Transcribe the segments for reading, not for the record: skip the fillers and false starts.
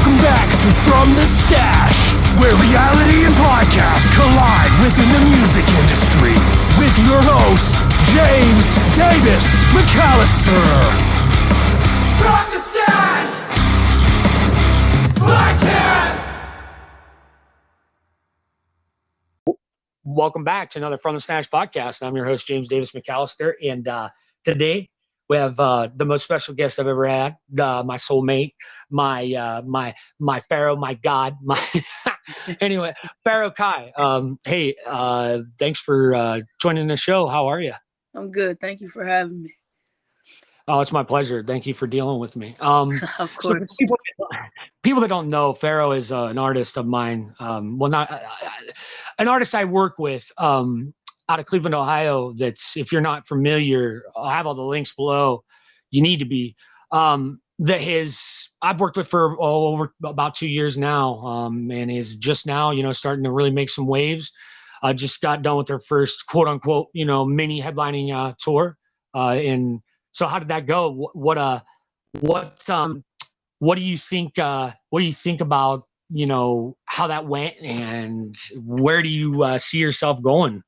Welcome back to From the Stache, where reality and podcast collide within the music industry, with your host, James Davis McAllister. From the Stache Podcast. Welcome back to another From the Stache podcast. I'm your host, James Davis McAllister, and today we have the most special guest I've ever had, my soulmate, my Pharaoh, my God, my anyway, Pharoah Ky. Hey, thanks for joining the show. How are you? I'm good. Thank you for having me. Oh, it's my pleasure. Thank you for dealing with me. Of So course. people that don't know, Pharoah is an artist of mine. Well, not an artist I work with out of Cleveland, Ohio. That's, if you're not familiar, I'll have all the links below. You need to be. I've worked with for over about 2 years now, and is just now, starting to really make some waves. Just got done with their first quote unquote, mini headlining tour, and so how did that go? What do you think? What do you think about how that went, and where do you see yourself going?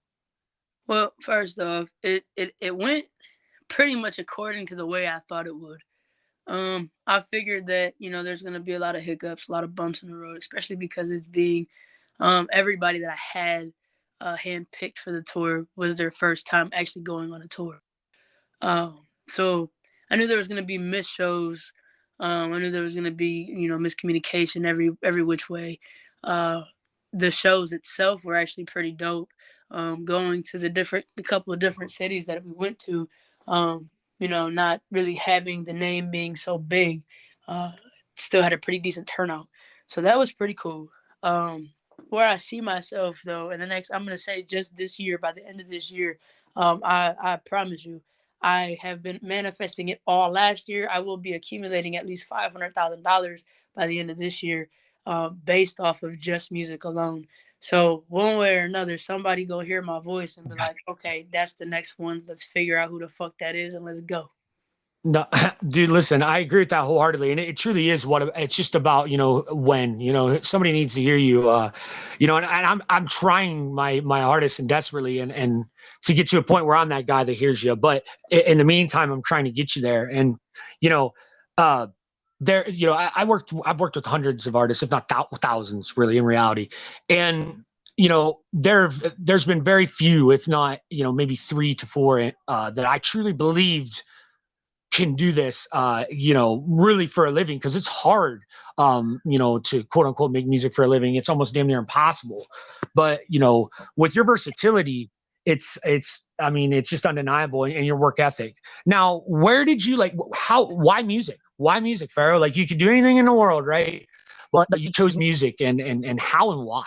Well, first off, it went pretty much according to the way I thought it would. I figured that there's gonna be a lot of hiccups, a lot of bumps in the road, especially because it's being everybody that I had handpicked for the tour was their first time actually going on a tour. So I knew there was going to be missed shows. I knew there was going to be, miscommunication every which way. The shows itself were actually pretty dope. Going to the couple of different cities that we went to, not really having the name being so big, still had a pretty decent turnout. So that was pretty cool. Where I see myself though, in the next, I'm going to say just this year, by the end of this year, I promise you, I have been manifesting it all last year. I will be accumulating at least $500,000 by the end of this year, based off of just music alone. So one way or another, somebody go hear my voice and be like, okay, that's the next one. Let's figure out who the fuck that is and let's go. No, dude, listen, I agree with that wholeheartedly. And it truly is it's just about, when, somebody needs to hear you, and I'm trying my hardest and desperately and to get to a point where I'm that guy that hears you. But in the meantime, I'm trying to get you there. And, I've worked with hundreds of artists, if not thousands, really, in reality. And, there's been very few, if not, maybe 3 to 4 that I truly believed can do this, really for a living, because it's hard, to quote unquote make music for a living. It's almost damn near impossible. But, with your versatility, it's just undeniable, and your work ethic. Now, where did you why music? Why music, Pharoah? Like, you could do anything in the world, right? But you chose music, and how and why?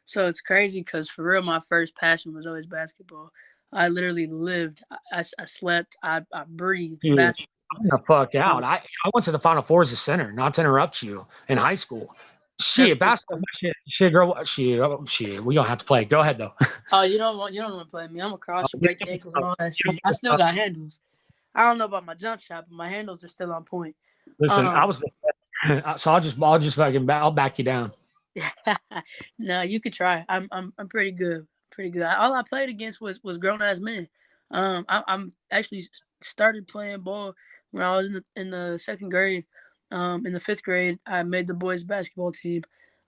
So it's crazy because for real, my first passion was always basketball. I literally lived, I slept, I breathed basketball. The fuck out. I went to the Final Four as a center, not to interrupt you, in high school. Shit, basketball, shit, girl, shit, we don't have to play. Go ahead, though. Oh, you don't want to play me. I'm a cross, you break your ankles and all that shit. I still got handles. I don't know about my jump shot, but my handles are still on point. Listen, I was so I'll back you down. No, you could try. I'm pretty good. Pretty good. All I played against was grown ass men. I'm actually started playing ball when I was in the second grade. In the fifth grade, I made the boys basketball team.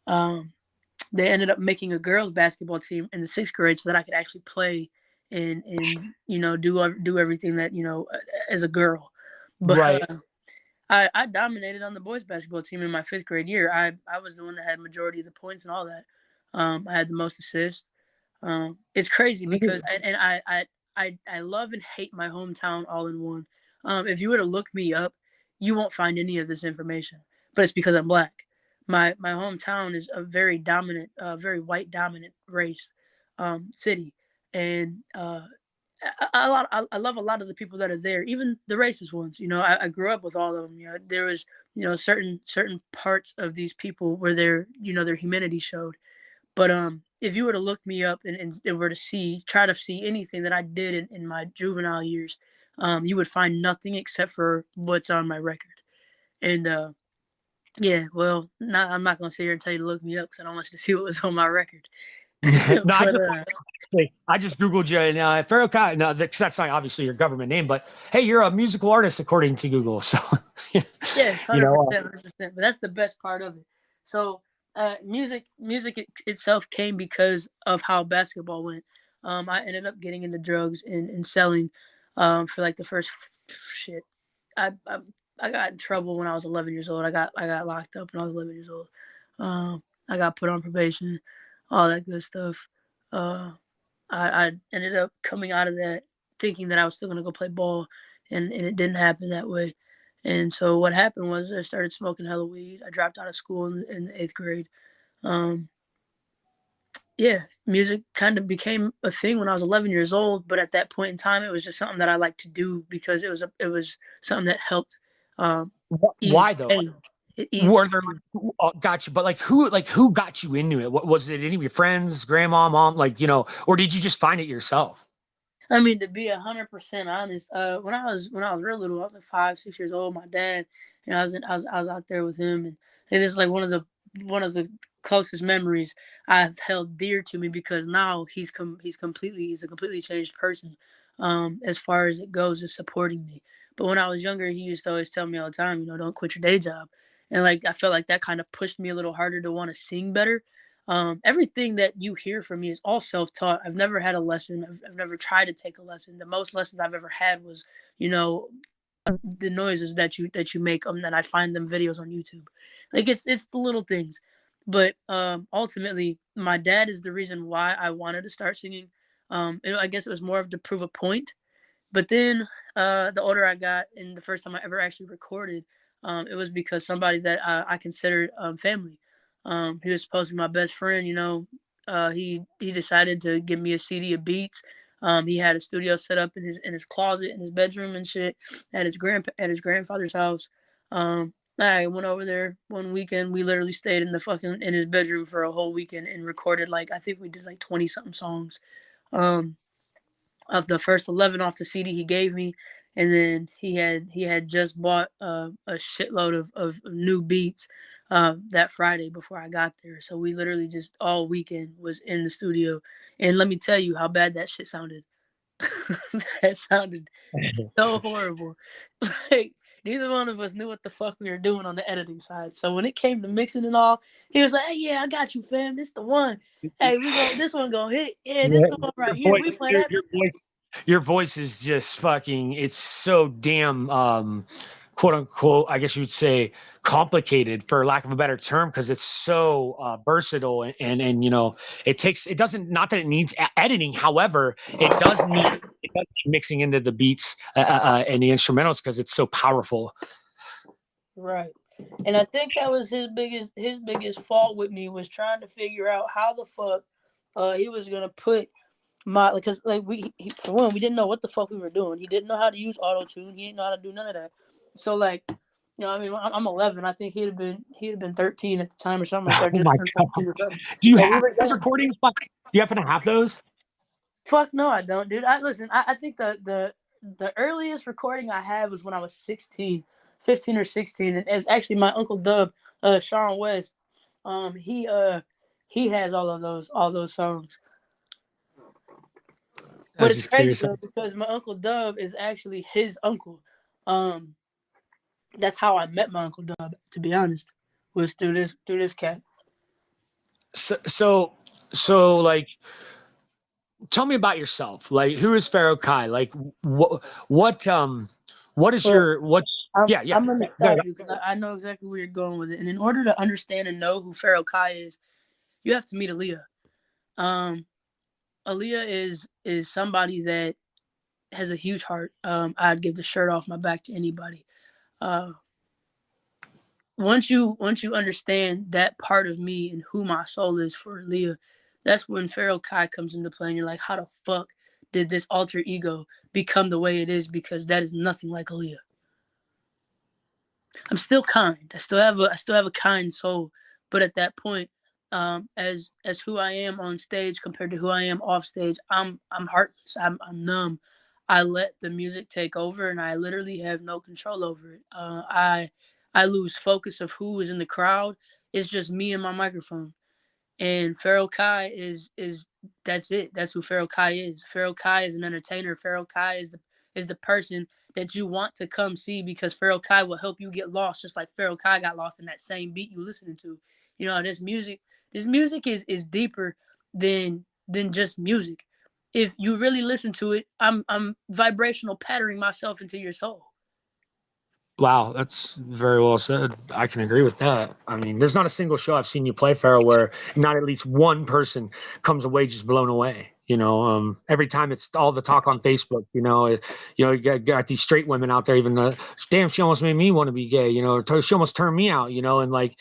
They ended up making a girls basketball team in the sixth grade so that I could actually play and do everything that as a girl. But right. I dominated on the boys basketball team in my fifth grade year. I was the one that had majority of the points and all that. I had the most assists. It's crazy because I love and hate my hometown all in one. If you were to look me up, you won't find any of this information, but it's because I'm Black. My hometown is a very dominant, very white dominant race city, and I love a lot of the people that are there, even the racist ones. I grew up with all of them. There was certain parts of these people where their humanity showed. But if you were to look me up and were to try to see anything that I did in my juvenile years, you would find nothing except for what's on my record. And Yeah, well, I'm not gonna sit here and tell you to look me up because I don't want you to see what was on my record. No, But I just Googled you and Pharoah Ky. No, that's not obviously your government name, but hey, you're a musical artist according to Google. So, yes, you 100%, know, 100%. But that's the best part of it. So, music itself came because of how basketball went. I ended up getting into drugs and selling, for like the first shit. I, I I got in trouble when I was 11 years old. I got locked up when I was 11 years old. I got put on probation, all that good stuff. Uh, I ended up coming out of that thinking that I was still gonna go play ball, and it didn't happen that way. And so what happened was I started smoking hella weed. I dropped out of school in the 8th grade. Um, yeah, music kind of became a thing when I was 11 years old. But at that point in time, it was just something that I liked to do because it was something that helped ease why though? pain. It eased Were there pain. got you, but who got you into it? What was it? Any of your friends, grandma, mom, or did you just find it yourself? I mean, to be 100% honest, when I was real little, I was like 5, 6 years old. My dad, I was out there with him, and this is like one of the closest memories I've held dear to me because now he's a completely changed person, as far as it goes as supporting me. But when I was younger, he used to always tell me all the time, don't quit your day job, and like I felt like that kind of pushed me a little harder to want to sing better. Everything that you hear from me is all self-taught. I've never had a lesson. I've never tried to take a lesson. The most lessons I've ever had was, you know, the noises that you make. That I find them videos on YouTube. Like it's the little things, but ultimately, my dad is the reason why I wanted to start singing. I guess it was more of to prove a point. But then, the older I got, and the first time I ever actually recorded, it was because somebody that I considered family. He was supposed to be my best friend. He decided to give me a CD of beats. He had a studio set up in his closet in his bedroom and shit at his grandfather's house. I went over there one weekend. We literally stayed in his bedroom for a whole weekend and recorded, like, I think we did like 20 something songs. Um, of the first 11 off the CD he gave me, and then he had just bought a shitload of new beats that Friday before I got there. So we literally just all weekend was in the studio, and let me tell you how bad that shit sounded. That sounded so horrible. Like neither one of us knew what the fuck we were doing on the editing side. So when it came to mixing and all, he was like, "Hey, yeah, I got you, fam. This the one. Hey, this one gonna hit. Yeah, this the one right Your here. We voice, play your, that." your voice, your voice is just fucking. It's so damn, quote unquote, I guess you would say, complicated, for lack of a better term, because it's so versatile and it doesn't, not that it needs editing. However, it does need mixing into the beats and the instrumentals because it's so powerful. Right. And I think that was his biggest fault with me was trying to figure out how the fuck he was gonna put my, like, cause like for one, we didn't know what the fuck we were doing. He didn't know how to use auto tune. He didn't know how to do none of that. So like, I mean, I'm 11. I think he'd have been 13 at the time or something like that. Oh Just my turned god! 13 or something. Do you But we have were those young. recordings? Do you happen to have those? Fuck no, I don't, dude. I think the earliest recording I had was when I was 16, 15 or 16, and it's actually my uncle Dub, Sean West. He has all those songs. I But was it's just crazy curious. though because my uncle Dub is actually his uncle. Um, that's how I met my uncle Dub. To be honest, was through this cat. So like, tell me about yourself. Like, who is Pharoah Ky? Like, what is Well, what's I'm yeah, yeah, I'm gonna yeah. There you stop you because I know exactly where you're going with it. And in order to understand and know who Pharoah Ky is, you have to meet Aaliyah. Um, Aaliyah is somebody that has a huge heart. I'd give the shirt off my back to anybody. Uh, once you understand that part of me and who my soul is for Aaliyah, that's when Pharoah Ky comes into play, and you're like, how the fuck did this alter ego become the way it is? Because that is nothing like Aaliyah. I'm still kind. I still have a kind soul, but at that point, as who I am on stage compared to who I am off stage, I'm heartless. I'm numb. I let the music take over, and I literally have no control over it. I lose focus of who is in the crowd. It's just me and my microphone. And Pharoah Ky is that's it. That's who Pharoah Ky is. Pharoah Ky is an entertainer. Pharoah Ky is the person that you want to come see, because Pharoah Ky will help you get lost, just like Pharoah Ky got lost in that same beat you listening to. You know, this music is deeper than just music. If you really listen to it, I'm vibrational patterning myself into your soul. Wow, that's very well said. I can agree with that. I mean, there's not a single show I've seen you play, Pharoah, where not at least one person comes away just blown away. You know, every time it's all the talk on Facebook. You got these straight women out there. Even damn, she almost made me want to be gay. You know, she almost turned me out. You know, and like,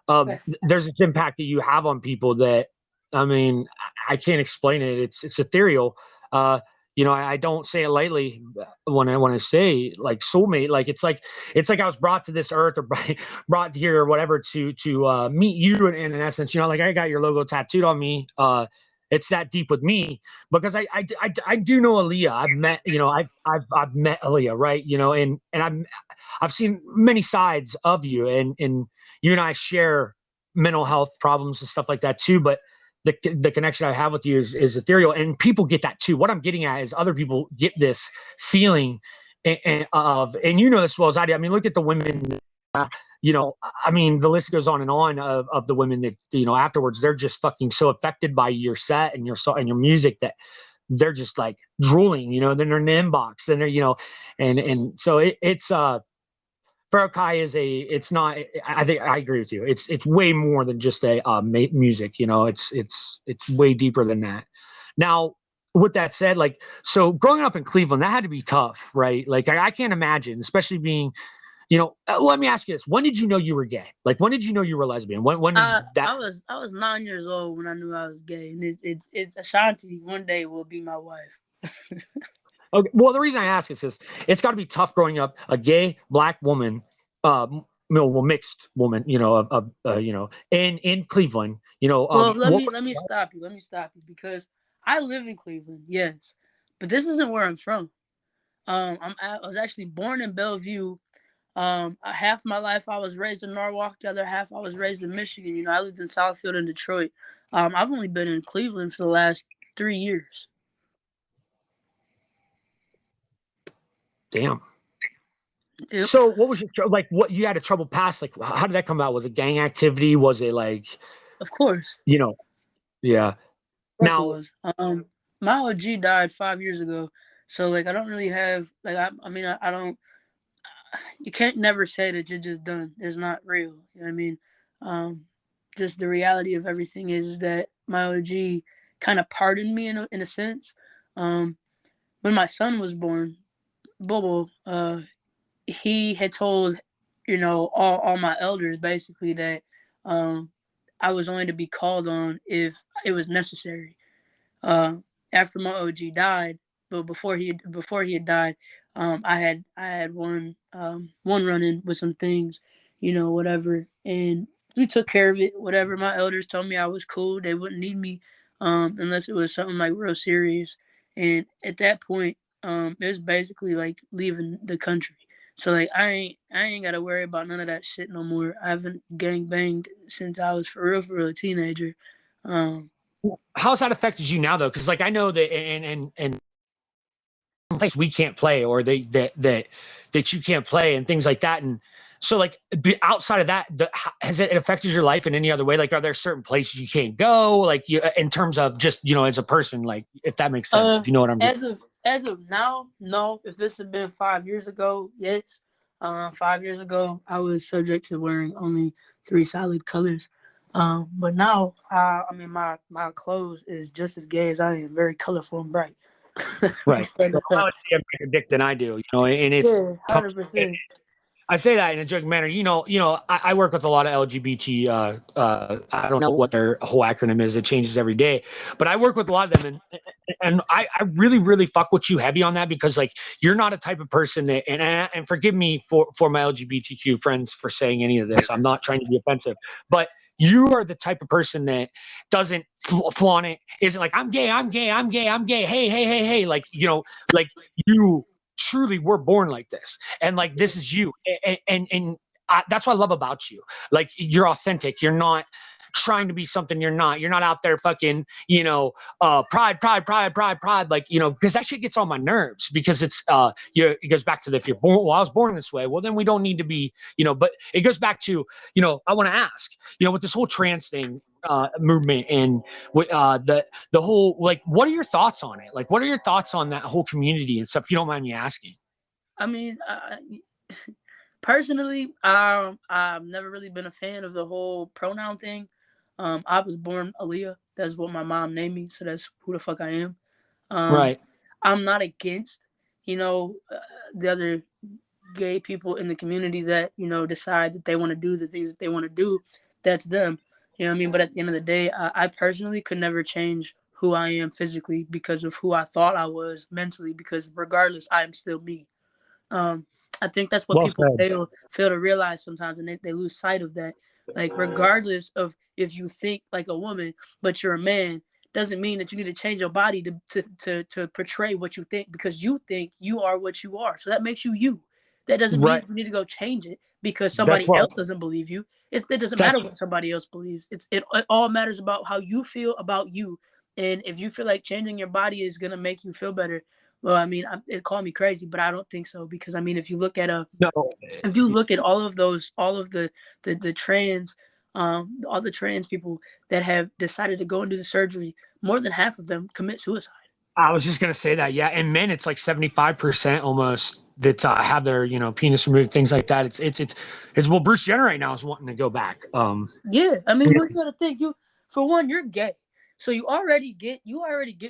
there's this impact that you have on people that, I mean, I can't explain it. It's ethereal. I don't say it lightly when I say like soulmate. Like it's like I was brought to this earth or brought here or whatever to meet you in an essence. You know, like I got your logo tattooed on me. It's that deep with me because I do know Aaliyah. I've met Aaliyah, right? You know, and I've seen many sides of you, and you and I share mental health problems and stuff like that too. But the connection I have with you is ethereal, and people get that too. What I'm getting at is other people get this feeling of, and you know this as well as I do. I mean, look at the women. I mean, the list goes on and on of the women that, afterwards, they're just fucking so affected by your set and your music that they're just like drooling, then they're in the inbox and they're, and so it's Pharoah Ky it's not, I think I agree with you. It's way more than just a music, it's way deeper than that. Now, with that said, like, so growing up in Cleveland, that had to be tough, right? Like, I can't imagine, especially being, let me ask you this. When did you know you were gay? Like, when did you know you were a lesbian? When did that? I was 9 years old when I knew I was gay. And it's Ashanti one day will be my wife. Okay. Well, the reason I ask is because it's got to be tough growing up a gay Black woman, mixed woman, in Cleveland, Well, let me stop you. Let me stop you because I live in Cleveland, yes, but this isn't where I'm from. I was actually born in Bellevue. Half my life I was raised in Norwalk. The other half I was raised in Michigan. I lived in Southfield and Detroit. I've only been in Cleveland for the last 3 years. Damn. Yep. So what was your, like, what you had a trouble past? Like, how did that come about? Was it gang activity? Was it like, of course, yeah. Now, my OG died 5 years ago. So like, I don't really have, like, I don't, you can't never say that you're just done. It's not real. You know what I mean? Just the reality of everything is that my OG kind of pardoned me in a sense. When my son was born, Bobo, he had told, all my elders basically that I was only to be called on if it was necessary. After my OG died, but before he had died, I had one run-in with some things, whatever, and we took care of it. Whatever, my elders told me I was cool. They wouldn't need me unless it was something like real serious. And at that point, it was basically like leaving the country. So like I ain't gotta worry about none of that shit no more. I haven't gang banged since I was for real a teenager. How's that affected you now though? Because like I know that and place we can't play or that you can't play and things like that. And so like outside of that, has it affected your life in any other way? Like, are there certain places you can't go? Like in terms of just, as a person, like if that makes sense, if you know what I'm doing. As of now, no. If this had been 5 years ago, yes. 5 years ago, I was subject to wearing only 3 solid colors. But now, my clothes is just as gay as I am, very colorful and bright. Right. I would see a bigger dick than I do, and it's 100%. I say that in a joking manner. I work with a lot of LGBT. I don't know what their whole acronym is. It changes every day. But I work with a lot of them, and I really, really fuck with you heavy on that because like you're not a type of person that. And forgive me for my LGBTQ friends for saying any of this. I'm not trying to be offensive, but you are the type of person that doesn't flaunt it. Isn't like I'm gay. Hey. Like like you truly were born like this, and like this is you, and that's what I love about you. Like, you're authentic. You're not trying to be something you're not. You're not out there fucking, pride, like, because that shit gets on my nerves, because it's it goes back to if you're born, well, I was born this way, well, then we don't need to be, but it goes back to, I want to ask, with this whole trans thing, movement, and the whole, like, what are your thoughts on it? Like, what are your thoughts on that whole community and stuff, if you don't mind me asking? I mean, personally, I've never really been a fan of the whole pronoun thing. I was born Aaliyah. That's what my mom named me, so that's who the fuck I am. Right. I'm not against, the other gay people in the community that, decide that they want to do the things that they want to do. That's them. You know what I mean? But at the end of the day, I personally could never change who I am physically because of who I thought I was mentally, because regardless, I am still me. I think that's what people fail to realize sometimes, and they lose sight of that. Like, regardless of if you think like a woman, but you're a man, doesn't mean that you need to change your body to portray what you think, because you think you are what you are. So that makes you you. That doesn't mean you need to go change it because somebody else doesn't believe you. It doesn't matter what somebody else believes. It all matters about how you feel about you. And if you feel like changing your body is going to make you feel better, well, I mean, it called me crazy, but I don't think so, because I mean, if you look at all of the trans, all the trans people that have decided to go and do the surgery, more than half of them commit suicide. I was just gonna say that, yeah. And men, it's like 75% almost that have their penis removed, things like that. It's well, Bruce Jenner right now is wanting to go back. Yeah, I mean, you gotta think, for one, you're gay, so you already get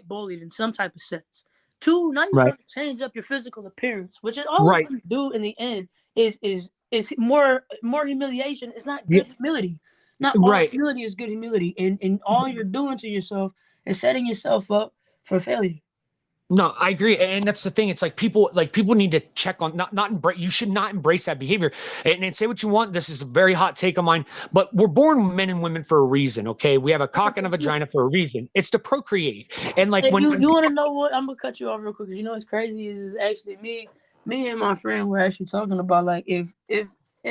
bullied in some type of sense. Two, now you're trying to change up your physical appearance, which it always going to do in the end is more humiliation. It's not good humility. Not all humility is good humility, and all you're doing to yourself is setting yourself up for failure. No, I agree, and that's the thing. It's like people need to check on not embrace. You should not embrace that behavior, and say what you want. This is a very hot take of mine, but we're born men and women for a reason. Okay, we have a cock and a vagina for a reason. It's to procreate, and like, when you want to know what, I'm gonna cut you off real quick, because what's crazy is actually me and my friend were actually talking about, like, if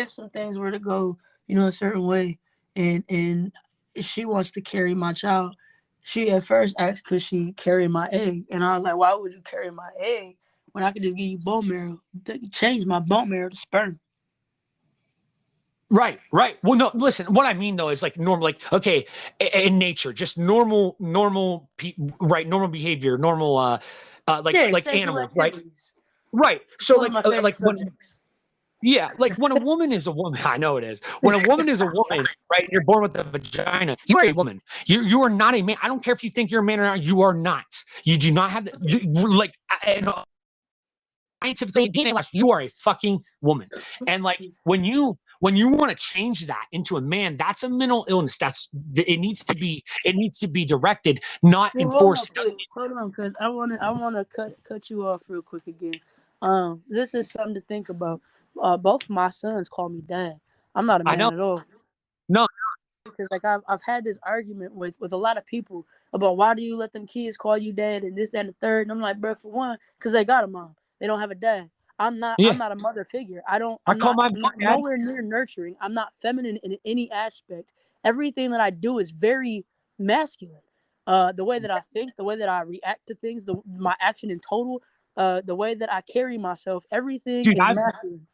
some things were to go a certain way, and she wants to carry my child. She at first asked, could she carry my egg? And I was like, why would you carry my egg when I could just give you bone marrow? Change my bone marrow to sperm. Right. Well, no, listen, what I mean though is like normal, like, okay, in nature, just normal behavior, normal, like animals, activities. Right. So like when a woman is a woman, I know it is. When a woman is a woman, right? You're born with a vagina. You are a woman. You are not a man. I don't care if you think you're a man or not. You are not. You do not have scientifically, you are a fucking woman. And like, when you want to change that into a man, that's a mental illness. It needs to be directed, not enforced. Hold on, because I want to cut you off real quick again. This is something to think about. Both my sons call me dad. I'm not a man at all. No, because like I've had this argument with a lot of people about, why do you let them kids call you dad and this, that, and the third. And I'm like, bro, for one, because they got a mom, they don't have a dad. I'm not a mother figure. I'm not nowhere near nurturing. I'm not feminine in any aspect. Everything that I do is very masculine. The way that I think, the way that I react to things, my action in total, the way that I carry myself, everything is masculine.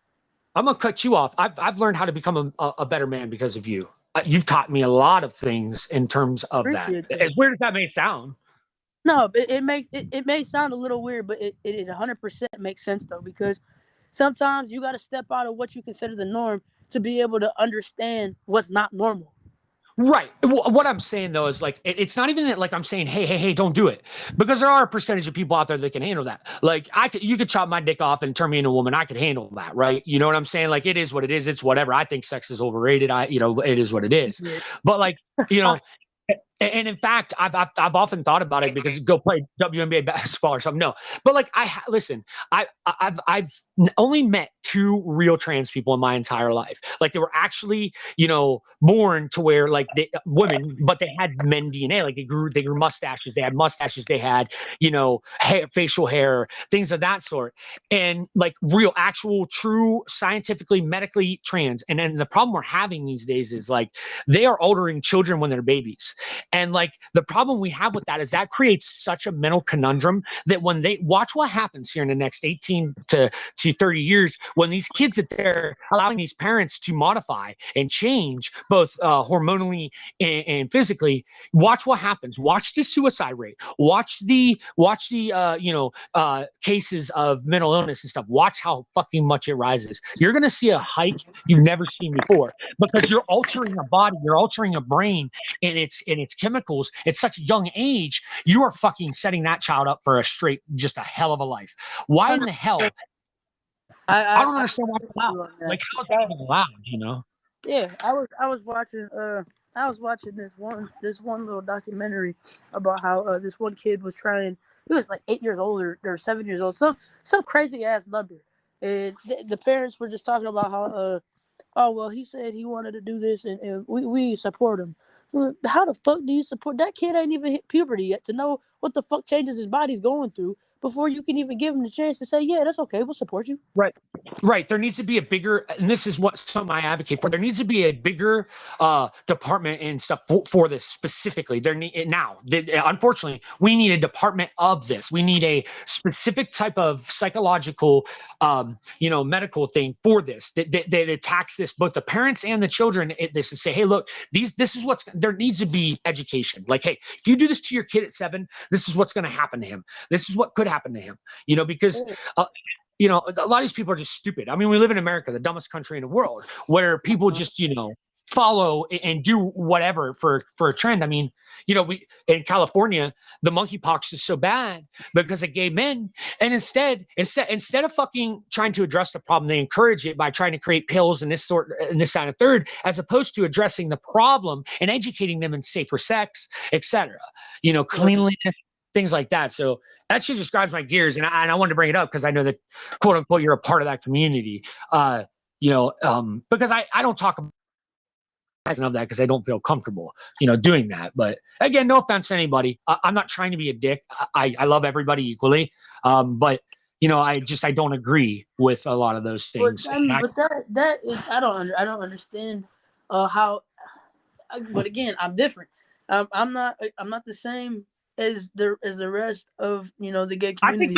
I'm gonna cut you off. I've learned how to become a better man because of you. You've taught me a lot of things in terms of that. As weird as that may sound. No, but it may sound a little weird, but it 100% makes sense though, because sometimes you got to step out of what you consider the norm to be able to understand what's not normal. Right. What I'm saying though is like, it's not even that like I'm saying, hey, don't do it, because there are a percentage of people out there that can handle that. Like you could chop my dick off and turn me into a woman. I could handle that. Right. You know what I'm saying? Like, it is what it is. It's whatever. I think sex is overrated. It is what it is. But like, And in fact, I've often thought about it because go play WNBA basketball or something. No, but like listen, I've only met 2 real trans people in my entire life. Like they were actually, born to where like women, but they had men DNA. Like they grew mustaches. They had mustaches. They had, hair, facial hair, things of that sort. And like real, actual, true, scientifically, medically trans. And then the problem we're having these days is like they are altering children when they're babies. And like the problem we have with that is that creates such a mental conundrum that when they watch what happens here in the next 18 to 30 years, when these kids that they're allowing these parents to modify and change both hormonally and physically, watch what happens. Watch the suicide rate. Watch the cases of mental illness and stuff. Watch how fucking much it rises. You're going to see a hike you've never seen before because you're altering a body, you're altering a brain and its chemicals at such a young age. You are fucking setting that child up for just a hell of a life. Why in the hell? I don't understand why it's allowed. Like how is that even allowed? Yeah, I was watching this one little documentary about how this one kid was trying. He was like 8 years old or 7 years old, some crazy ass number, and the parents were just talking about how oh well, he said he wanted to do this and we support him. How the fuck do you support that kid? Ain't even hit puberty yet to know what the fuck changes his body's going through before you can even give him the chance to say, yeah, that's okay, we'll support you. Right. There needs to be a bigger, and this is what some I advocate for. There needs to be a bigger department and stuff for this specifically. Unfortunately, we need a department of this. We need a specific type of psychological, medical thing for this that attacks this, both the parents and the children. This is say, hey, look, this is there needs to be education. Like, hey, if you do this to your kid at 7, this is what's going to happen to him. This is what could happen to him. Because. A lot of these people are just stupid. I mean, we live in America, the dumbest country in the world, where people just, follow and do whatever for a trend. I mean, we in California, the monkeypox is so bad because of gay men. And instead of fucking trying to address the problem, they encourage it by trying to create pills and this sort and this and a third, as opposed to addressing the problem and educating them in safer sex, etc. Cleanliness. Things like that. So that shit just grinds my gears. And I wanted to bring it up because I know that, quote unquote, you're a part of that community. Because I don't talk about of that because I don't feel comfortable, doing that. But again, no offense to anybody. I'm not trying to be a dick. I love everybody equally. But I don't agree with a lot of those things. But that is I don't understand how. But again, I'm different. I'm not the same as the rest of the gay community.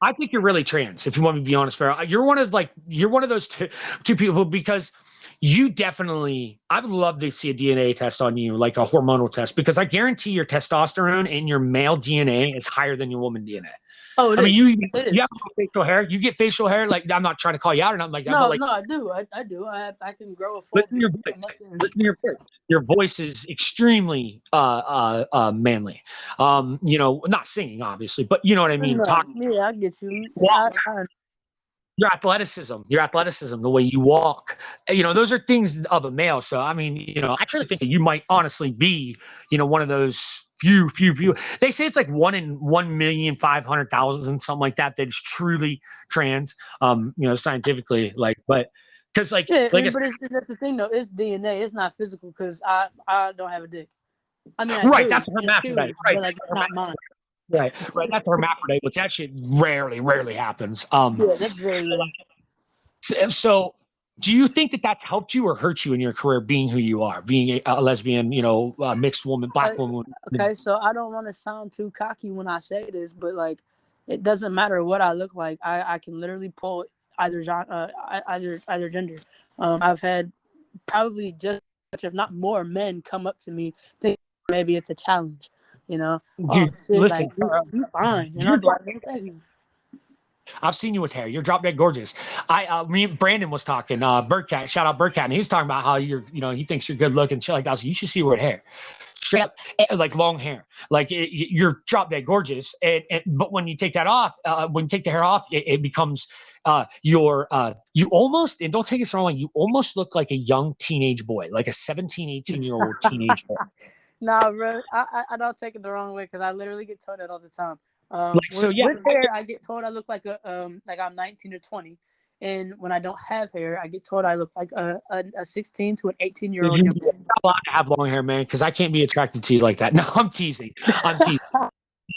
I think you're really trans. If you want me to be honest, Pharoah, you're one of those two people because you definitely. I would love to see a DNA test on you, like a hormonal test, because I guarantee your testosterone in your male DNA is higher than your woman DNA. Oh, it is. You have facial hair. You get facial hair. Like I'm not trying to call you out or nothing like that. No, but I do. I do. I can grow a full. Listen to your voice. Listen to your voice. Your voice is extremely manly. Not singing obviously, but you know what I mean. Yeah, I get you. Your athleticism, the way you walk, those are things of a male. So, I mean, I actually think that you might honestly be, one of those few. They say it's like 1 in 1,500,000, something like that is truly trans, scientifically, but because but that's the thing though, it's DNA, it's not physical because I don't have a dick. I mean, that's hermaphrodite, right? But it's not mine. Right. That's hermaphrodite, which actually rarely happens. Yeah, that's very rare. So, do you think that that's helped you or hurt you in your career, being who you are, being a lesbian, mixed woman, black woman? Okay, so I don't want to sound too cocky when I say this, but like, it doesn't matter what I look like. I can literally pull either gender. I've had probably just, if not more, men come up to me think maybe it's a challenge. Dude, listen, you fine. I've seen you with hair. You're drop dead gorgeous. Me and Brandon was talking. Birdcat, shout out Birdcat, and he was talking about how he thinks you're good looking, shit like that. So you should see her with hair, straight up, like long hair. Like you're drop dead gorgeous. But when you take that off, when you take the hair off, it becomes you almost, and don't take it the wrong way, you almost look like a young teenage boy, like a 17, 18-year-old teenage boy. Nah, bro, I don't take it the wrong way because I literally get told that all the time. With hair, I get told I look like I'm 19 or 20, and when I don't have hair, I get told I look like a 16 to an 18-year-old young You're man. not allowed to have long hair, man, because I can't be attracted to you like that. No, I'm teasing. I'm teasing.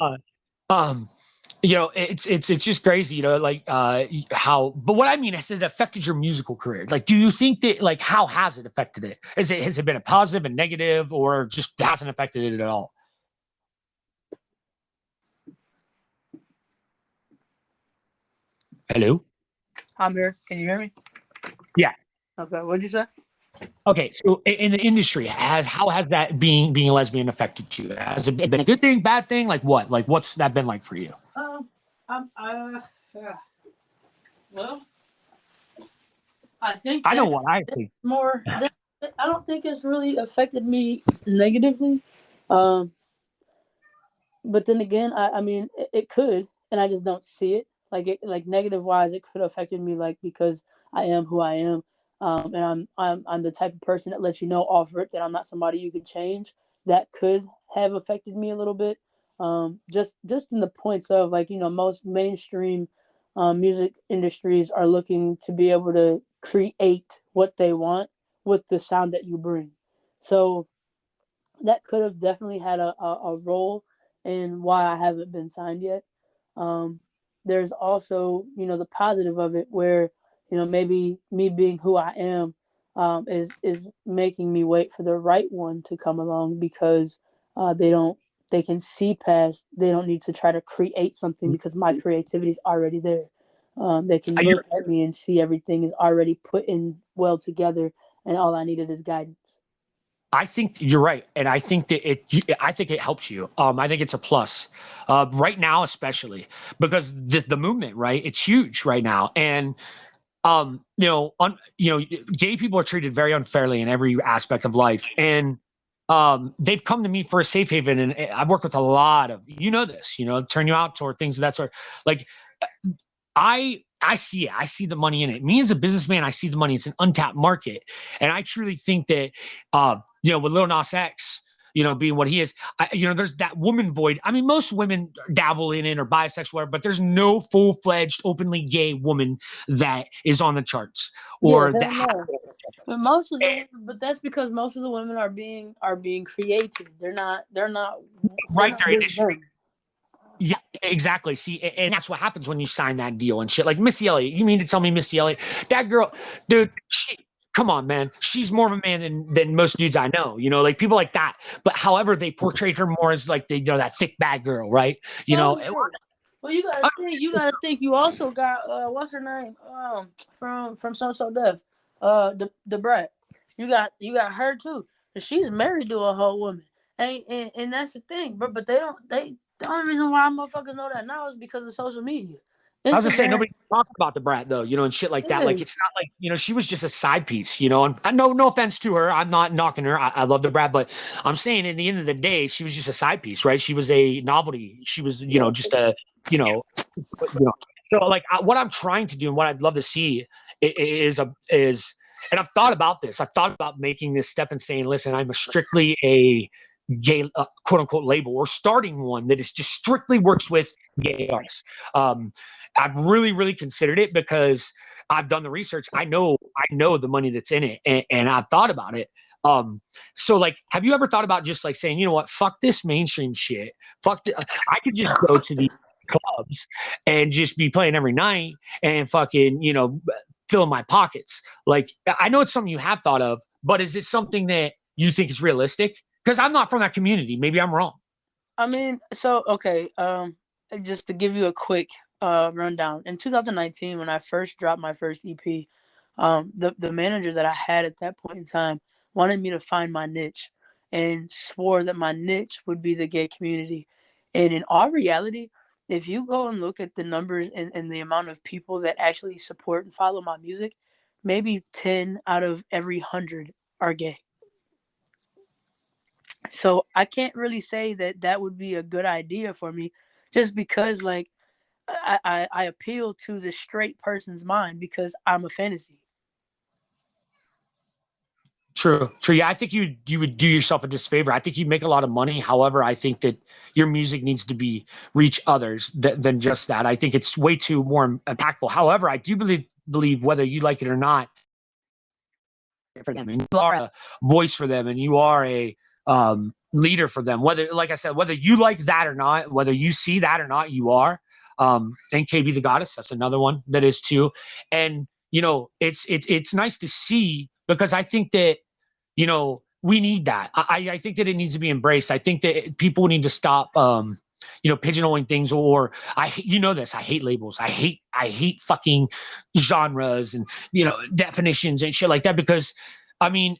Uh, um, it's just crazy, like how. But what I mean is, it affected your musical career. Like, do you think that, like, how has it affected it? Has it been a positive and negative, or just hasn't affected it at all? Hello. I'm here. Can you hear me? Yeah. Okay. What'd you say? Okay, so in the industry, how has that being a lesbian affected you? Has it been a good thing, bad thing? Like what? Like what's that been like for you? Yeah. Well, I think I know what I think. I don't think it's really affected me negatively. Um, but then again, I mean, it could, and I just don't see it. Like negative wise, it could have affected me, like, because I am who I am, and I'm the type of person that lets you know off rip that I'm not somebody you can change. That could have affected me a little bit. Just in the points of, like, most mainstream music industries are looking to be able to create what they want with the sound that you bring. So that could have definitely had a role in why I haven't been signed yet. Um, there's also, the positive of it, where, maybe me being who I am, is making me wait for the right one to come along, because they can see past. They don't need to try to create something because my creativity is already there. They can look at me and see everything is already put in well together, and all I needed is guidance. I think you're right, and I think that I think it helps you. I think it's a plus right now, especially because the movement, right? It's huge right now, and gay people are treated very unfairly in every aspect of life, and they've come to me for a safe haven, and I've worked with a lot of, this, turn you out toward things of that sort. Like, I see it. I see the money in it. Me as a businessman, I see the money. It's an untapped market, and I truly think that, with Lil Nas X, being what he is, there's that woman void. I mean, most women dabble in it or bisexual, but there's no full-fledged, openly gay woman that is on the charts or Yeah, that. no. But that's because most of the women are being created. They're not Right there, just them. yeah, exactly. See, and that's what happens when you sign that deal and shit. Like Missy Elliott, you mean to tell me Missy Elliott, that girl, dude, come on, man. She's more of a man than most dudes I know, like people like that. But however, they portrayed her more as like that thick bad girl, right? Well, you gotta think. You also got what's her name? From So Deaf, the brat. You got her too. She's married to a whole woman, and that's the thing. But the only reason why motherfuckers know that now is because of social media. I was just saying, Instagram. nobody talked about the brat though, and shit like that. Yeah. Like, it's not like, she was just a side piece, and no offense to her. I'm not knocking her. I love the brat, but I'm saying at the end of the day, she was just a side piece, right? She was a novelty. She was, just a, you know, so like what I'm trying to do and what I'd love to see is, and I've thought about this. I've thought about making this step and saying, listen, I'm strictly a gay quote unquote label, or starting one that is just strictly works with gay artists. I've really, really considered it because I've done the research. I know the money that's in it, and I've thought about it. So like, have you ever thought about just like saying, you know what, fuck this mainstream shit. I could just go to the clubs and just be playing every night and fucking, fill my pockets. Like, I know it's something you have thought of, but is it something that you think is realistic? Because I'm not from that community. Maybe I'm wrong. I mean, so okay. Just to give you a quick rundown, in 2019, when I first dropped my first EP, the manager that I had at that point in time wanted me to find my niche, and swore that my niche would be the gay community. And in all reality, if you go and look at the numbers and the amount of people that actually support and follow my music, maybe 10 out of every 100 are gay. So I can't really say that would be a good idea for me, just because, like, I appeal to the straight person's mind because I'm a fantasy. True. Yeah, I think you would do yourself a disfavor. I think you'd make a lot of money. However, I think that your music needs to reach others than just that. I think it's way too more impactful. However, I do believe whether you like it or not, for them, and you are a voice for them, and you are a leader for them. Whether, like I said, whether you like that or not, whether you see that or not, you are. And KB the Goddess, that's another one that is too. And it's nice to see, because I think that we need that. I think that it needs to be embraced. I think that people need to stop, pigeonholing things. Or this. I hate labels. I hate fucking genres and definitions and shit like that. Because, I mean,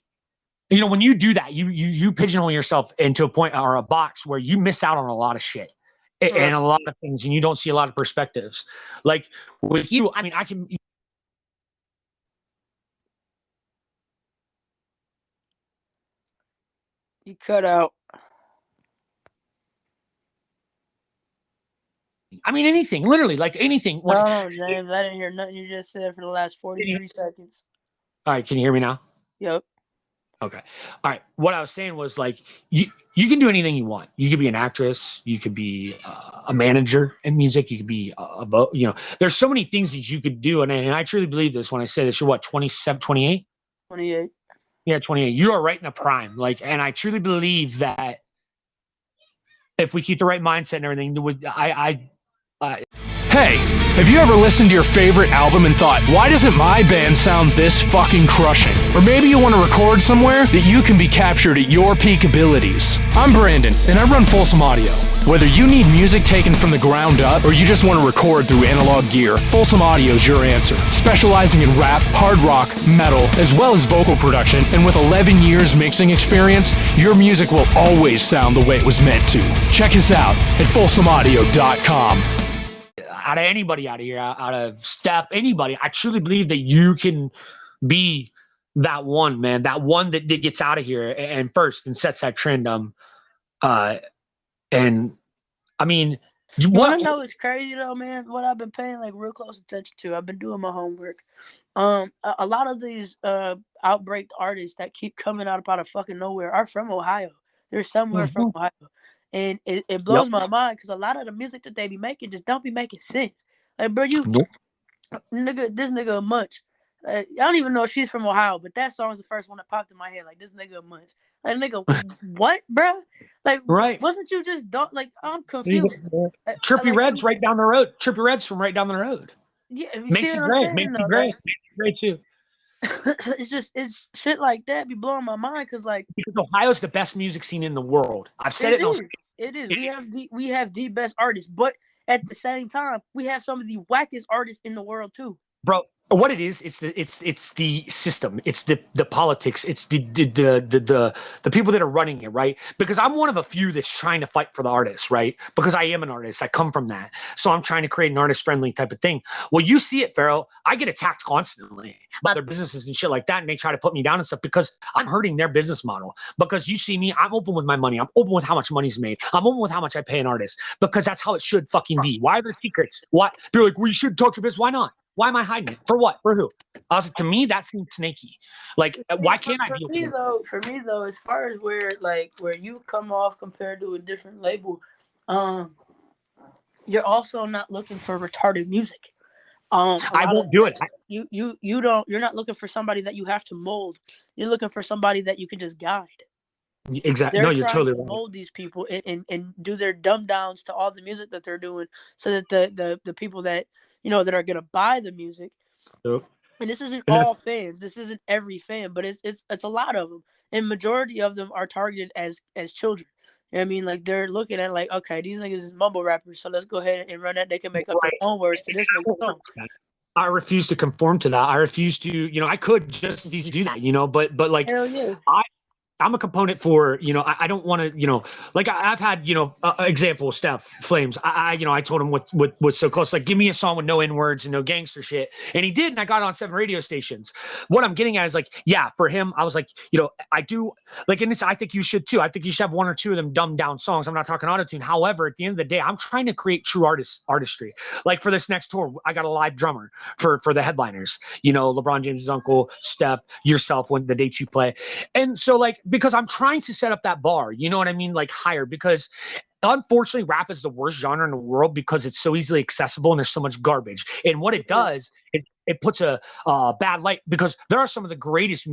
when you do that, you pigeonhole yourself into a point or a box where you miss out on a lot of shit and a lot of things, and you don't see a lot of perspectives. Like with you, I mean, I can. You cut out. I mean, anything, literally, like anything. No, James, I didn't hear nothing you just said for the last 43 seconds. All right, can you hear me now? Yep. Okay. All right. What I was saying was, like, you can do anything you want. You could be an actress. You could be a manager in music. You could be there's so many things that you could do. And I truly believe this when I say this. You're what, 27, 28? 28. Yeah, 28. You are right in the prime. Like, and I truly believe that if we keep the right mindset and everything, Hey, have you ever listened to your favorite album and thought, why doesn't my band sound this fucking crushing? Or maybe you want to record somewhere that you can be captured at your peak abilities. I'm Brandon, and I run Folsom Audio. Whether you need music taken from the ground up, or you just want to record through analog gear, Folsom Audio's your answer. Specializing in rap, hard rock, metal, as well as vocal production, and with 11 years mixing experience, your music will always sound the way it was meant to. Check us out at folsomaudio.com. Out of anybody out of here, out of Steph, anybody, I truly believe that you can be that one, man, that one that gets out of here and first and sets that trend. And I mean, you want to know what's crazy though, man? What I've been paying like real close attention to, I've been doing my homework. A lot of these outbreak artists that keep coming out of fucking nowhere are from Ohio. They're somewhere from Ohio. And it blows my mind, because a lot of the music that they be making just don't be making sense. Like, bro, this nigga a munch. I don't even know if she's from Ohio, but that song's the first one that popped in my head. Like, this nigga a munch. Like, nigga, what, bro? Like, right? Wasn't you just like, I'm confused. Trippy Red's right down the road. Trippy Red's from right down the road. Yeah, Macy Gray too. It's shit like that be blowing my mind, because Ohio's the best music scene in the world. I've said it. It is. We have the best artists, but at the same time, we have some of the wackest artists in the world too. Bro, what it is, it's the system, it's the politics, it's the people that are running it, right? Because I'm one of a few that's trying to fight for the artists, right? Because I am an artist, I come from that, so I'm trying to create an artist-friendly type of thing. Well, you see it, Pharoah. I get attacked constantly by their businesses and shit like that, and they try to put me down and stuff because I'm hurting their business model. Because you see me, I'm open with my money, I'm open with how much money's made, I'm open with how much I pay an artist, because that's how it should fucking be. Why are there secrets? Why? They're like, we should talk to business. Why not? Why am I hiding it? For what? For who? I was like, to me, that seems snaky. Like, why can't I be? For me though, as far as where you come off compared to a different label, you're also not looking for retarded music. I won't do it. You're not looking for somebody that you have to mold. You're looking for somebody that you can just guide. Exactly. No, you're totally right. Mold these people and do their dumb downs to all the music that they're doing, so that the people that that are gonna buy the music. Yep. And this isn't all fans. This isn't every fan, but it's a lot of them, and majority of them are targeted as children. You know what I mean? Like, they're looking at like, okay, these niggas is mumble rappers, so let's go ahead and run that. They can make up their own words to this nigga song. I refuse to conform to that. I refuse to, I could just as easy do that, but like, hell yeah. I'm a component for, I don't want to, like I've had, example, Steph Flames. I told him what's so close. Like, give me a song with no N words and no gangster shit. And he did. And I got on 7 radio stations. What I'm getting at is like, yeah, for him, I was like, I do like, and I think you should too. I think you should have 1 or 2 of them dumbed down songs. I'm not talking autotune. However, at the end of the day, I'm trying to create true artistry. Like for this next tour, I got a live drummer for the headliners, LeBron James's uncle, Steph, yourself, when the dates you play. And so like, because I'm trying to set up that bar, you know what I mean? Like higher, because unfortunately rap is the worst genre in the world because it's so easily accessible and there's so much garbage. And what it does, it puts a bad light, because there are some of the greatest,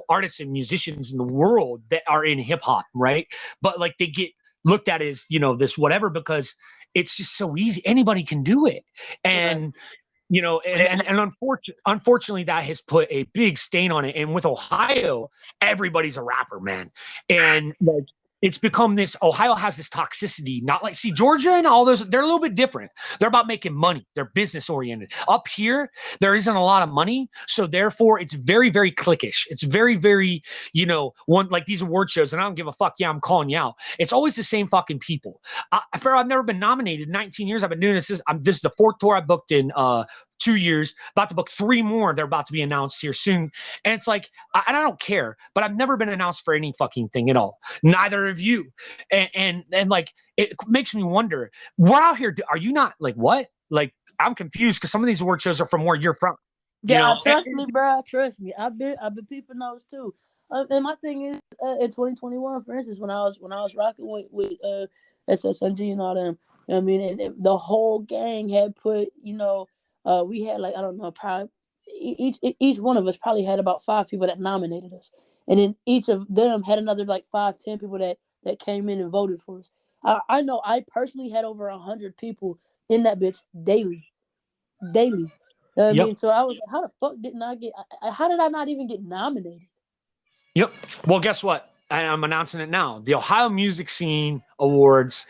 artists and musicians in the world that are in hip hop, right? But like they get looked at as, this whatever, because it's just so easy. Anybody can do it. And and unfortunately, that has put a big stain on it. And with Ohio, everybody's a rapper, man. And like, it's become this, Ohio has this toxicity, not like, see, Georgia and all those, they're a little bit different. They're about making money. They're business oriented. Up here, there isn't a lot of money. So therefore, it's very, very cliquish. It's very, very, one, like these award shows, and I don't give a fuck. Yeah, I'm calling you out. It's always the same fucking people. I've never been nominated. 19 years I've been doing this. This is the 4th tour I booked in 2 years, about to book 3 more. They're about to be announced here soon. And it's like, and I don't care, but I've never been announced for any fucking thing at all. Neither of you. And like, it makes me wonder, we're out here. Are you not like, what? Like, I'm confused because some of these award shows are from where you're from. Yeah, trust me, bro. Trust me. I've been peeping those too. And my thing is, in 2021, for instance, when I was rocking with SSMG and all them, you know what I mean, and the whole gang had put, we had like, I don't know, probably each one of us probably had about 5 people that nominated us, and then each of them had another like 5-10 people that came in and voted for us. I know I personally had over 100 people in that bitch daily. You know what I mean? So I was like, how the fuck didn't I get? How did I not even get nominated? Yep. Well, guess what? I'm announcing it now. The Ohio Music Scene Awards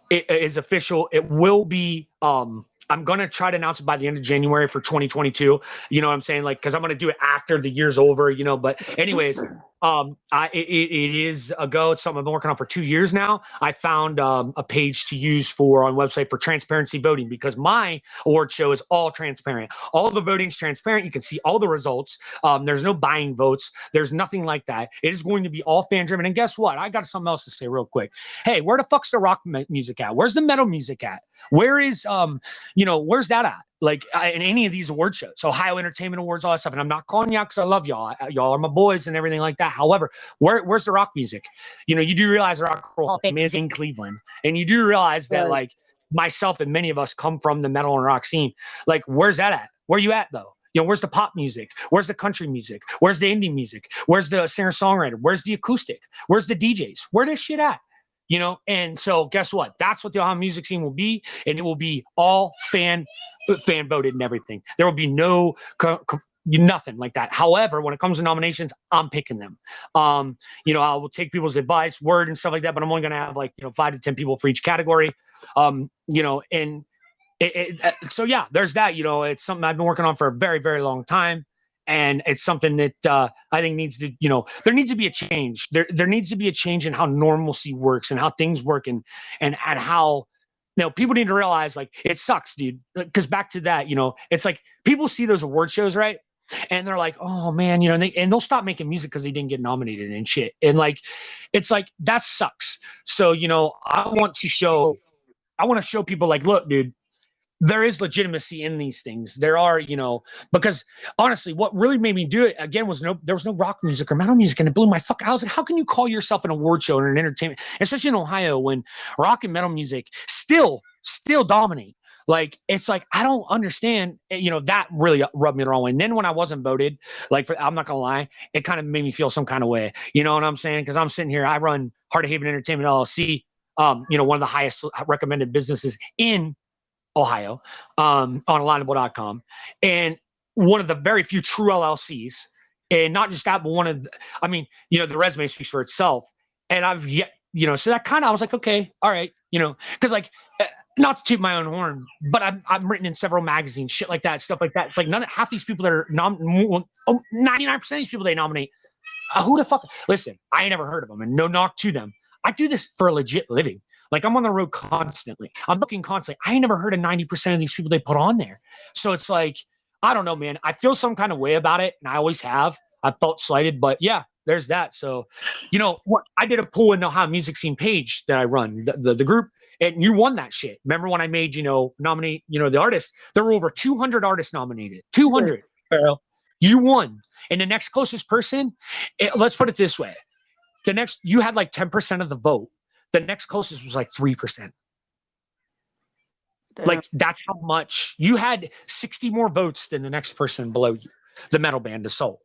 is official. It will be. I'm going to try to announce it by the end of January for 2022. You know what I'm saying? Like, because I'm going to do it after the year's over, But anyways, it is a go. It's something I've been working on for 2 years now. I found a page to use on website for transparency voting, because my award show is all transparent. All the voting's transparent. You can see all the results. There's no buying votes. There's nothing like that. It is going to be all fan driven. And guess what? I got something else to say real quick. Hey, where the fuck's the rock music at? Where's the metal music at? Where is where's that at? Like in any of these award shows, Ohio Entertainment Awards, all that stuff. And I'm not calling you out because I love y'all. Y'all are my boys and everything like that. However, where's the rock music? You do realize the Rock Roll Hall of Fame is in Cleveland. And you do realize that like myself and many of us come from the metal and rock scene. Like, where's that at? Where you at though? Where's the pop music? Where's the country music? Where's the indie music? Where's the singer-songwriter? Where's the acoustic? Where's the DJs? Where this shit at? And so guess what? That's what the Ohio Music Scene will be. And it will be all fan voted and everything. There will be no nothing like that. However, when it comes to nominations, I'm picking them. I will take people's advice, word and stuff like that, but I'm only going to have 5 to 10 people for each category. And so yeah, there's that. It's something I've been working on for a very, very long time. And it's something that I think needs to, there needs to be a change. There needs to be a change in how normalcy works and how things work and how, people need to realize it sucks, dude. Because back to that, it's like people see those award shows, right? And they're like, oh man, and they'll stop making music because they didn't get nominated and shit. And it's like, that sucks. So, I want to show people look, dude, there is legitimacy in these things. There are, because honestly, what really made me do it again there was no rock music or metal music, and it blew my fuck. I was like, how can you call yourself an award show and an entertainment, especially in Ohio, when rock and metal music still dominate? It's like, I don't understand, that really rubbed me the wrong way. And then when I wasn't voted, I'm not gonna lie, it kind of made me feel some kind of way. You know what I'm saying? Because I'm sitting here, I run Heart of Haven Entertainment LLC, one of the highest recommended businesses in Ohio, on alignable.com, and one of the very few true LLCs. And not just that, but the resume speaks for itself. And I've yet, so that kind of, I was like, okay, all right, because not to toot my own horn, but I'm written in several magazines, shit like that, stuff like that. It's like half these people that are 99% of these people they nominate who the fuck? Listen, I ain't never heard of them, and no knock to them. I do this for a legit living. Like, I'm on the road constantly. I'm looking constantly. I ain't never heard of 90% of these people they put on there. So it's like, I don't know, man. I feel some kind of way about it, and I always have. I felt slighted, but yeah, there's that. So, you know what? I did a poll in the Ohio Music Scene page that I run, the group, and you won that shit. Remember when I made, nominate, the artists? There were over 200 artists nominated. 200. Pharoah. You won. And the next closest person, let's put it this way. You had like 10% of the vote. The next closest was like 3%. Damn. Like, that's how much. You had 60 more votes than the next person below you, the metal band, the Soul.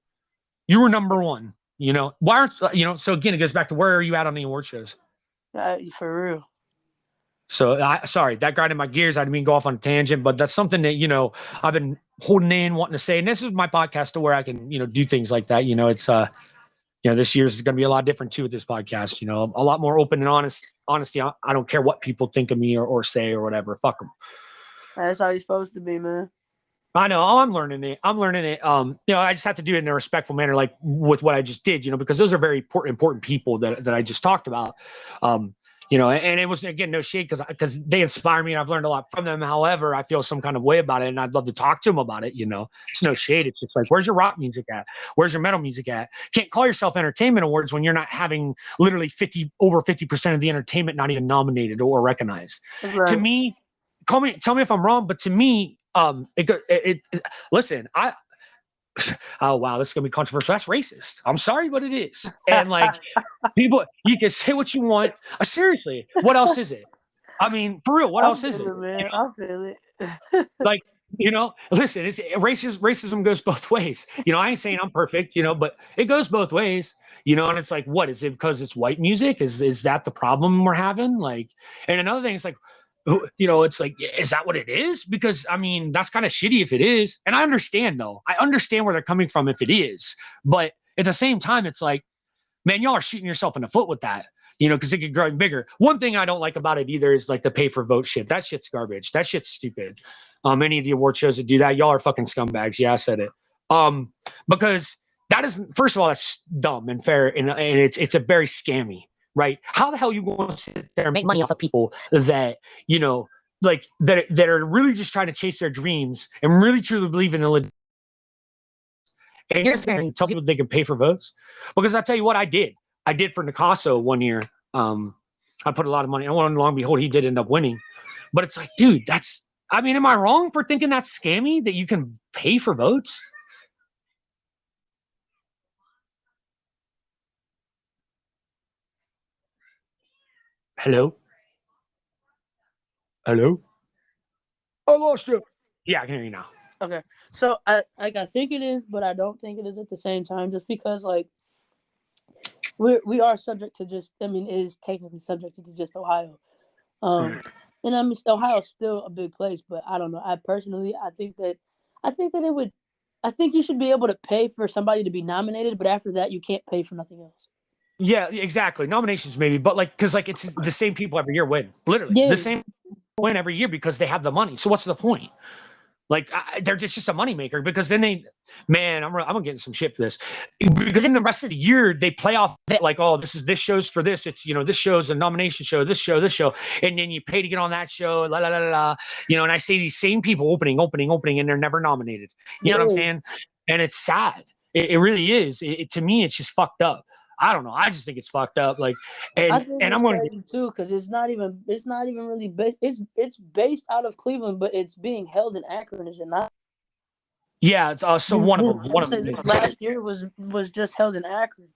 You were number one, Why aren't, so again, it goes back to where are you at on the award shows? For real. So, sorry, that grinded my gears. I didn't mean to go off on a tangent, but that's something that, I've been holding in, wanting to say. And this is my podcast to where I can, do things like that. It's, this year's going to be a lot different too with this podcast, a lot more open and honesty. I don't care what people think of me or say or whatever. Fuck them. That's how you're supposed to be, man. I know. I'm learning it. I just have to do it in a respectful manner, like with what I just did, because those are very important people that I just talked about. And it was, again, no shade because they inspire me and I've learned a lot from them. However, I feel some kind of way about it and I'd love to talk to them about it. It's no shade. It's just like, where's your rock music at? Where's your metal music at? Can't call yourself entertainment awards when you're not having literally over 50% of the entertainment not even nominated or recognized. Right. To me, tell me if I'm wrong, but to me, listen, oh wow, this is gonna be controversial. That's racist. I'm sorry, but it is. And like, people, you can say what you want. Seriously, what else is it? I mean, for real, what else is it? Man, I feel it. Like, listen, racism goes both ways. I ain't saying I'm perfect, but it goes both ways. And it's like, what is it? Because it's white music? Is that the problem we're having? Like, and another thing is like, it's like, is that what it is? Because I mean, that's kind of shitty if it is. And I understand though. I understand where they're coming from if it is. But at the same time, it's like, man, y'all are shooting yourself in the foot with that, because it could grow bigger. One thing I don't like about it either is like the pay for vote shit. That shit's garbage. That shit's stupid. Any of the award shows that do that, y'all are fucking scumbags. Yeah, I said it. Because that isn't, first of all, that's dumb and fair. And it's a very scammy. Right? How the hell are you going to sit there and make money off of people that, like that are really just trying to chase their dreams and really truly believe in the and you're saying tell people they can pay for votes? Because I'll tell you what I did for Nicasso one year. I put a lot of money. And long and behold, he did end up winning. But it's like, dude, am I wrong for thinking that's scammy that you can pay for votes? Hello? I lost you. Yeah, I can hear you now. Okay. So I think it is, but I don't think it is at the same time, just because like we are subject to it is technically subjected to just Ohio. And I mean Ohio's still a big place, but I don't know. I think you should be able to pay for somebody to be nominated, but after that you can't pay for nothing else. Yeah, exactly. Nominations maybe, but like, because like it's the same people every year win, literally the same win every year because they have the money. So what's the point? Like they're just a moneymaker because then I'm gonna get in some shit for this because in the rest of the year they play off like, oh, this show's for this. It's this show's a nomination show, this show, and then you pay to get on that show, la la la la. And I say these same people opening, and they're never nominated. You know what I'm saying? And it's sad. It really is. To me, it's just fucked up. I don't know. I just think it's fucked up. Like, and I'm going to too because it's not even really based. It's based out of Cleveland, but it's being held in Akron. Is it not? Yeah, it's so one of them. Last year was just held in Akron,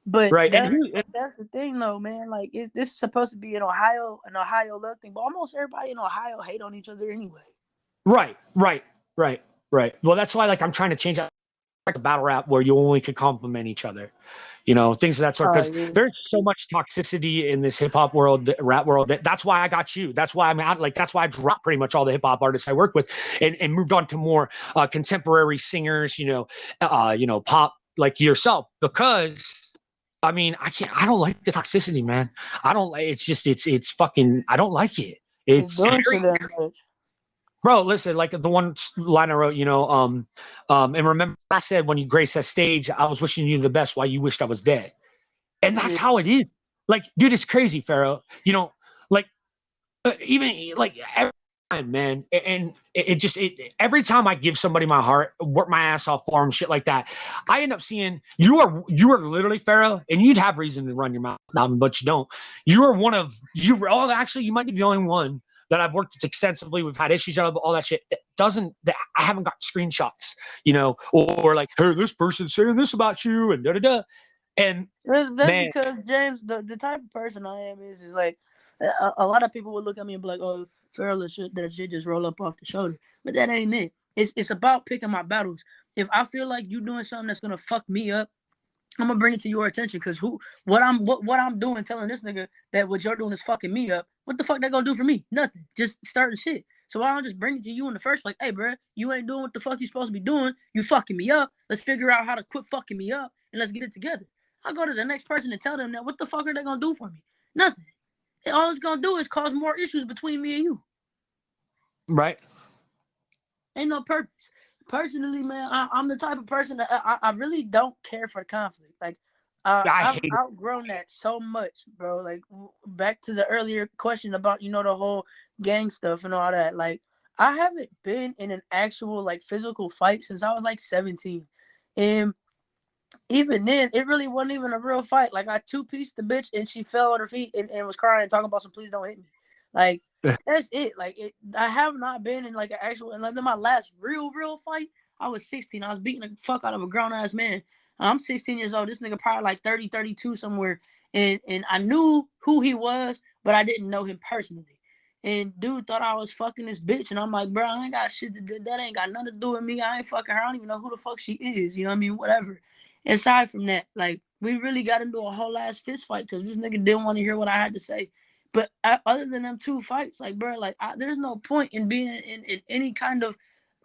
but right. That's the thing, though, man. Like, this is supposed to be an Ohio love thing, but almost everybody in Ohio hate on each other anyway. Right. Well, that's why like I'm trying to change that. Like a battle rap where you only could compliment each other, things of that sort. Because there's so much toxicity in this hip hop world, rap world. That's why I got you. That's why I'm out. Like that's why I dropped pretty much all the hip hop artists I work with, and moved on to more contemporary singers. Pop like yourself. Because I mean, I don't like the toxicity, man. I don't like. It's fucking. I don't like it. It's Bro, listen, like the one line I wrote, and remember I said when you graced that stage, I was wishing you the best while you wished I was dead. And that's Yeah. how it is. Like, dude, it's crazy, Pharaoh. Like even like every time, man. And it just every time I give somebody my heart, work my ass off for them, shit like that, I end up seeing you are literally Pharaoh, and you'd have reason to run your mouth now, but you don't. You are one of you. Oh, actually, you might be the only one that I've worked with extensively. We've had issues, all that shit. That I haven't got screenshots, or like, hey, this person's saying this about you, and da da da. And That's man, because James, the type of person I am is like a lot of people would look at me and be like, "Oh, Pharoah, that shit just roll up off the shoulder," but that ain't it. It's about picking my battles. If I feel like you doing something that's gonna fuck me up, I'm gonna bring it to your attention. Because what I'm doing, telling this nigga that what you're doing is fucking me up. What the fuck that gonna do for me? Nothing. Just starting shit. So why don't I just bring it to you in the first place? Hey, bro, you ain't doing what the fuck you supposed to be doing. You fucking me up. Let's figure out how to quit fucking me up and let's get it together. I go to the next person and tell them that. What the fuck are they gonna do for me? Nothing. And all it's gonna do is cause more issues between me and you. right? Ain't no purpose. Personally, man, I'm the type of person that I really don't care for conflict. Like, I I've hate it. outgrown that so much, bro. Like, back to the earlier question about, the whole gang stuff and all that. Like, I haven't been in an actual, like, physical fight since I was, like, 17. And even then, it really wasn't even a real fight. Like, I two-pieced the bitch and she fell on her feet and was crying and talking about some please don't hit me. Like, that's it. Like, I have not been in like an actual, and like in my last real fight, I was 16. I was beating the fuck out of a grown ass man. I'm 16 years old. This nigga probably like 30, 32 somewhere. And I knew who he was, but I didn't know him personally. And dude thought I was fucking this bitch. And I'm like, bro, I ain't got shit to do. That ain't got nothing to do with me. I ain't fucking her. I don't even know who the fuck she is. You know what I mean? Whatever. Aside from that, like, we really got into a whole ass fist fight because this nigga didn't want to hear what I had to say. But other than them two fights, like, bro, like, there's no point in being in any kind of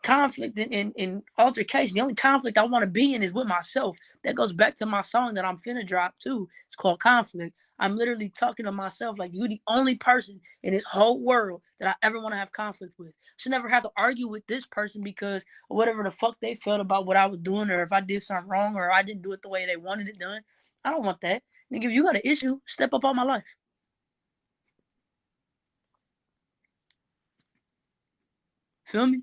conflict in altercation. The only conflict I want to be in is with myself. That goes back to my song that I'm finna drop too. It's called Conflict. I'm literally talking to myself like, you're the only person in this whole world that I ever want to have conflict with. Should never have to argue with this person because of whatever the fuck they felt about what I was doing, or if I did something wrong, or I didn't do it the way they wanted it done. I don't want that. Nigga, if you got an issue, step up on my life. Feel me?